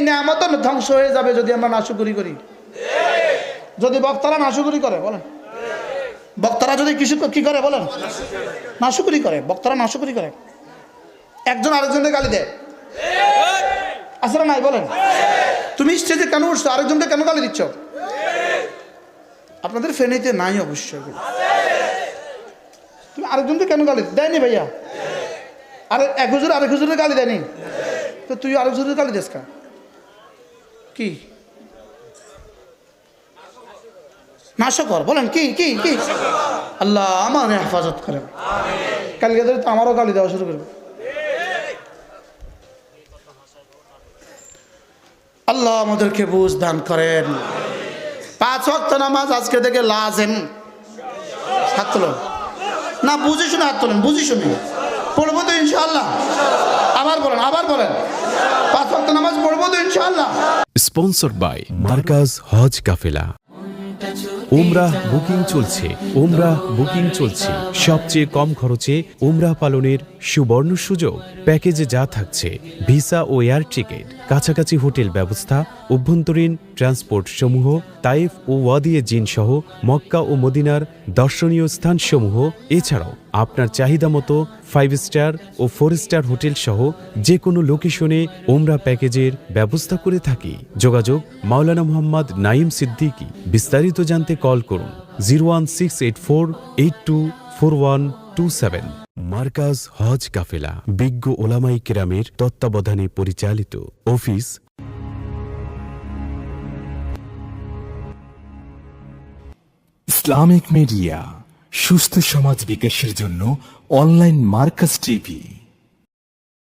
নিয়ামত ধ্বংস হয়ে যাবে যদি আমরা নাশুকরি করি। যদি বক্তারা নাশুকরি করে, বলেন বক্তারা যদি কিছু কি করে, বলেন নাশুকরি করে, বক্তারা নাশুকরি করে, একজন আরেকজনকে গালি দেয়, আসলে নাই? বলেন তুমি স্টেজে কেন উঠছো, আরেকজনকে কেন গালি দিচ্ছ? আপনাদের ফেনীতে নাই অবশ্যই, তুমি আরেকজনকে কেন গালি দেয়নি ভাইয়া? আরে এক হুজুর আরেক হুজুরের গালি দেয়নি, তো তুই আরেক হুজুরের গালি দেস কি? নাশকর, বলেন কি কি কি? আল্লাহ আমার হেফাজত করেন, কালকে ধরে তো আমারও গালি দেওয়া শুরু করবে। আল্লাহ আমাদেরকে বুঝ দান করেন। 5 ওয়াক্ত নামাজ আজকে থেকে লাজেম। হাত তোলেন না, বুঝে শুনে হাত তোলেন, বুঝে শুনে পড়বো তো ইনশাআল্লাহ। আবার বলেন, আবার বলেন, 5 ওয়াক্ত নামাজ পড়বো তো ইনশাআল্লাহ। Sponsored by Markaz Hodge Kafela. উমরাহ booking চলছে, উমরাহ বুকিং চলছে। সবচেয়ে কম খরচে উমরাহ পালনের সুবর্ণ সুযোগ। প্যাকেজে যা থাকছে: ভিসা ও এয়ার টিকিট, কাছাকাছি হোটেল ব্যবস্থা, অভ্যন্তরীণ ট্রান্সপোর্ট সমূহ, তাইফ ও ওয়াদিয়ে জিন সহ মক্কা ও মদিনার দর্শনীয় স্থানসমূহ। এছাড়াও আপনার চাহিদা মতো 5 স্টার ও 4 স্টার হোটেল সহ যে কোনো লোকেশনে উমরা প্যাকেজের ব্যবস্থা করে থাকি। যোগাযোগ মাওলানা মোহাম্মদ নাইম সিদ্দিকী। বিস্তারিত জানতে কল করুন 01684824127। মার্কাজ হজ কাফেলা বিজ্ঞ ওলামাই কেরামের তত্ত্বাবধানে পরিচালিত। অফিস ইসলামিক মিডিয়া, সুস্থ সমাজ বিকাশের জন্য অনলাইন মার্কাজ টিভি।